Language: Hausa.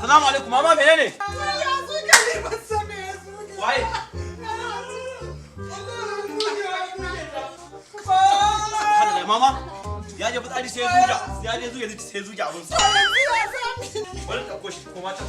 Salamu alaikum, mama menene? Waye? Mama, ya je fitsari sai zuja, ya je zuja sai zuja abin sa. Bari ka koshi, koma ta.